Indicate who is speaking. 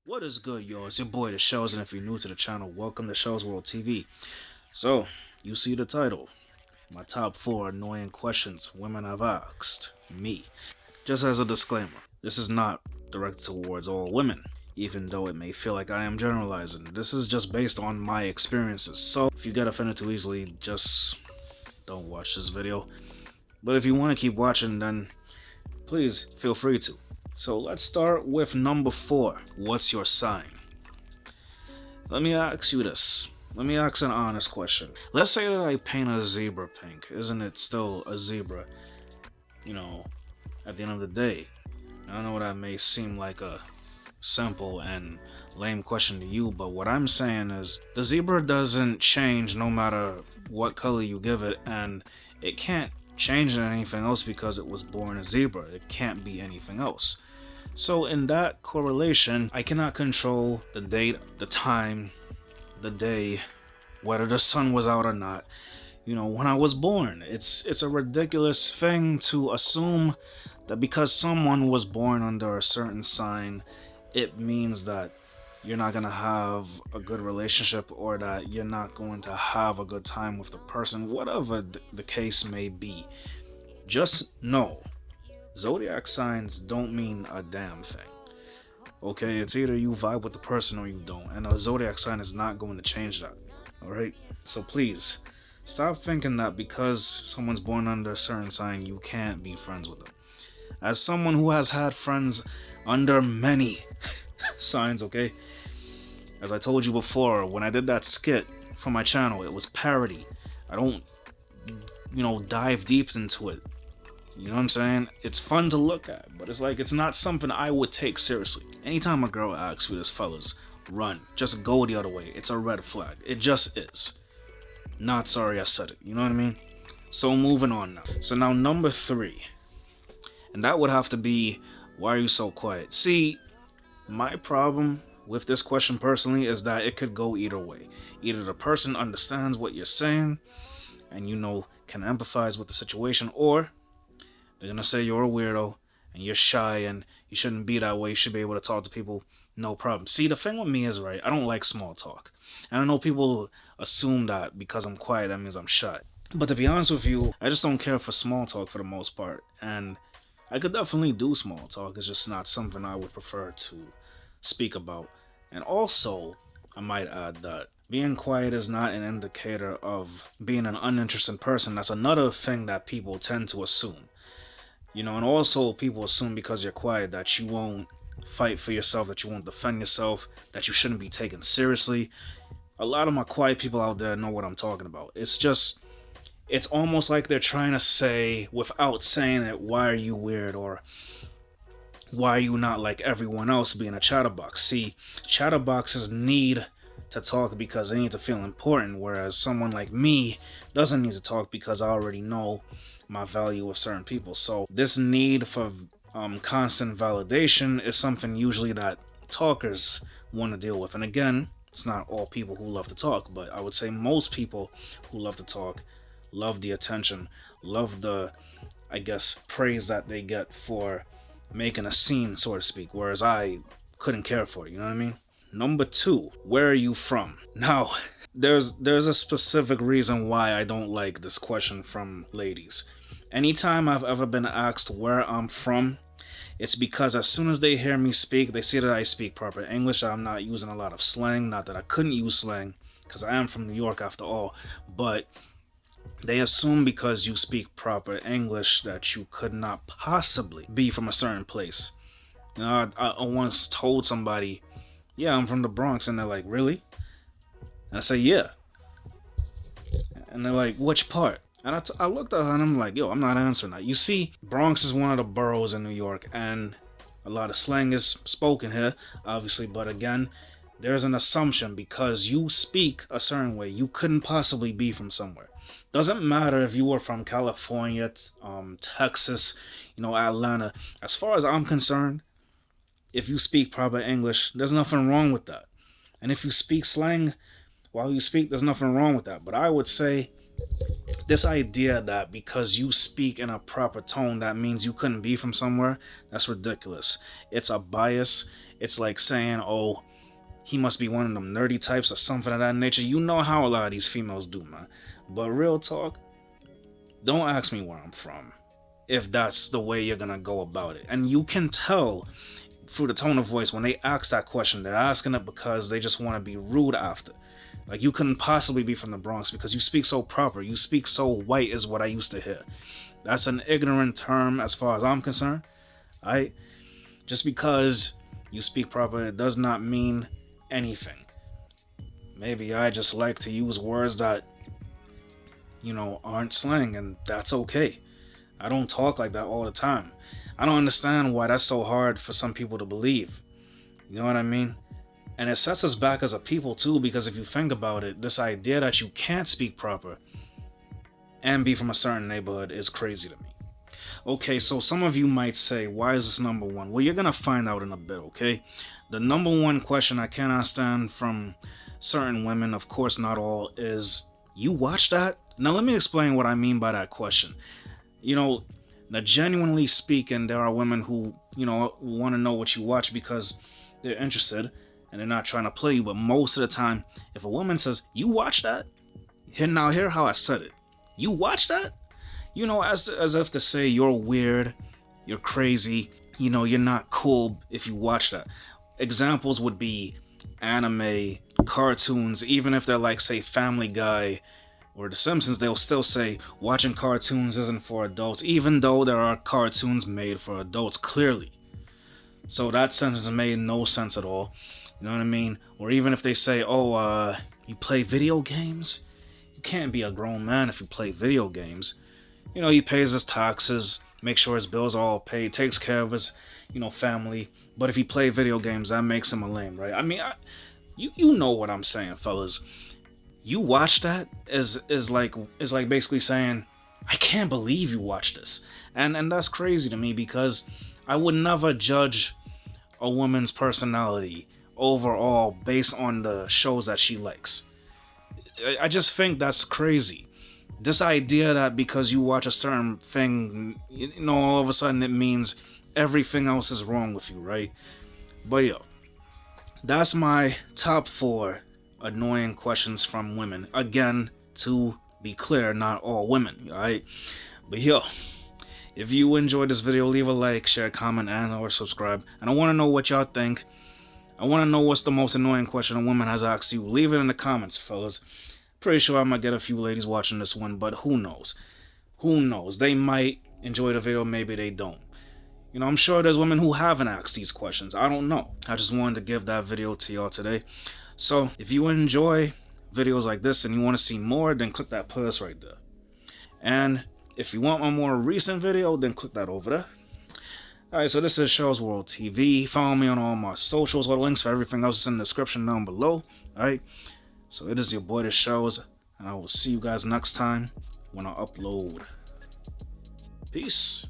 Speaker 1: What is good, yo? It's your boy, The Shells, and if you're new to the channel, welcome to Shells World TV. So, you see the title. My top 4 annoying questions women have asked me. Just as a disclaimer, this is not directed towards all women, even though it may feel like I am generalizing. This is just based on my experiences, so if you get offended too easily, just don't watch this video. But if you want to keep watching, then please feel free to. So let's start with number 4. What's your sign? Let me ask you this. Let me ask an honest question. Let's say that I paint a zebra pink. Isn't it still a zebra? You know, at the end of the day. I know that may seem like a simple and lame question to you, but what I'm saying is the zebra doesn't change no matter what color you give it, and it can't change into anything else because it was born a zebra. It can't be anything else. So in that correlation, I cannot control the date, the time, the day, whether the sun was out or not. When I was born. It's a ridiculous thing to assume that because someone was born under a certain sign, it means that you're not going to have a good relationship or that you're not going to have a good time with the person, whatever the case may be. Just know, zodiac signs don't mean a damn thing. Okay, it's either you vibe with the person or you don't, and a zodiac sign is not going to change that. Alright? So please, stop thinking that because someone's born under a certain sign, you can't be friends with them. As someone who has had friends under many signs, okay? As I told you before, when I did that skit for my channel, it was parody. I don't, dive deep into it. You know what I'm saying? It's fun to look at, but it's not something I would take seriously. Anytime a girl asks you this, fellas, run. Just go the other way. It's a red flag. It just is. Not sorry I said it. You know what I mean? So moving on now. So now number 3. And that would have to be, why are you so quiet? See, my problem with this question personally is that it could go either way. Either the person understands what you're saying and can empathize with the situation, or they're gonna say you're a weirdo and you're shy and you shouldn't be that way. You should be able to talk to people, no problem. See, the thing with me is, right, I don't like small talk. And I know people assume that because I'm quiet, that means I'm shy. But to be honest with you, I just don't care for small talk for the most part. And I could definitely do small talk. It's just not something I would prefer to speak about. And also, I might add that being quiet is not an indicator of being an uninterested person. That's another thing that people tend to assume. And also people assume because you're quiet that you won't fight for yourself, that you won't defend yourself, that you shouldn't be taken seriously. A lot of my quiet people out there know what I'm talking about. It's almost like they're trying to say, without saying it, why are you weird, or why are you not like everyone else being a chatterbox? See, chatterboxes need to talk because they need to feel important, whereas someone like me doesn't need to talk because I already know my value with certain people. So this need for constant validation is something usually that talkers want to deal with. And again, it's not all people who love to talk, but I would say most people who love to talk love the attention, love the, I guess, praise that they get for making a scene, so to speak, whereas I couldn't care for it, you know what I mean? Number 2, where are you from? Now, there's a specific reason why I don't like this question from ladies. Anytime I've ever been asked where I'm from, it's because as soon as they hear me speak, they see that I speak proper English. I'm not using a lot of slang. Not that I couldn't use slang, because I am from New York after all, but they assume because you speak proper English that you could not possibly be from a certain place. I once told somebody, yeah, I'm from the Bronx, and they're like, really? And I say, yeah. And they're like, which part? And I looked at her and I'm like, yo, I'm not answering that. You see, Bronx is one of the boroughs in New York, and a lot of slang is spoken here, obviously, but again, there's an assumption because you speak a certain way, you couldn't possibly be from somewhere. Doesn't matter if you were from California, Texas, Atlanta. As far as I'm concerned, if you speak proper English, there's nothing wrong with that. And if you speak slang while you speak, there's nothing wrong with that. But I would say this idea that because you speak in a proper tone, that means you couldn't be from somewhere, that's ridiculous. It's a bias. it's like saying, oh, he must be one of them nerdy types or something of that nature. You know how a lot of these females do, man. But real talk, don't ask me where I'm from if that's the way you're gonna go about it. And you can tell through the tone of voice when they ask that question, they're asking it because they just want to be rude after. Like, you couldn't possibly be from the Bronx because you speak so proper. You speak so white, is what I used to hear. That's an ignorant term as far as I'm concerned. Alright? Just because you speak proper, it does not mean anything. Maybe I just like to use words that, aren't slang, and that's okay. I don't talk like that all the time. I don't understand why that's so hard for some people to believe. You know what I mean? And it sets us back as a people too, because if you think about it, this idea that you can't speak proper and be from a certain neighborhood is crazy to me. Okay, so some of you might say, why is this number one? Well, you're gonna find out in a bit, okay? The number one question I cannot stand from certain women, of course not all, is, you watch that? Now let me explain what I mean by that question. Now genuinely speaking, there are women who, want to know what you watch because they're interested and they're not trying to play you. But most of the time, if a woman says, you watch that? Hear how I said it. You watch that? As if to say you're weird, you're crazy, you're not cool if you watch that. Examples would be anime, cartoons, even if they're like, say, Family Guy or The Simpsons, they'll still say watching cartoons isn't for adults, even though there are cartoons made for adults, clearly. So that sentence made no sense at all. You know what I mean? Or even if they say, you play video games? You can't be a grown man if you play video games. He pays his taxes, makes sure his bills are all paid, takes care of his, family. But if he play video games, that makes him a lame, right? I mean, you know what I'm saying, fellas. You watch that is like basically saying, I can't believe you watch this. And that's crazy to me, because I would never judge a woman's personality overall based on the shows that she likes. I just think that's crazy. This idea that because you watch a certain thing, all of a sudden it means everything else is wrong with you, right? But that's my top 4 annoying questions from women. Again, to be clear, not all women, alright? But if you enjoyed this video, leave a like, share, comment, and or subscribe. And I want to know what y'all think. I want to know what's the most annoying question a woman has asked you. Leave it in the comments, fellas. Pretty sure I might get a few ladies watching this one, but who knows? Who knows? They might enjoy the video, maybe they don't. I'm sure there's women who haven't asked these questions. I don't know. I just wanted to give that video to y'all today. So if you enjoy videos like this and you want to see more, then click that plus right there. And if you want a more recent video, then click that over there. Alright, so this is Show's World TV. Follow me on all my socials. All the links for everything else is in the description down below. Alright, so it is your boy, The Shows, and I will see you guys next time when I upload. Peace.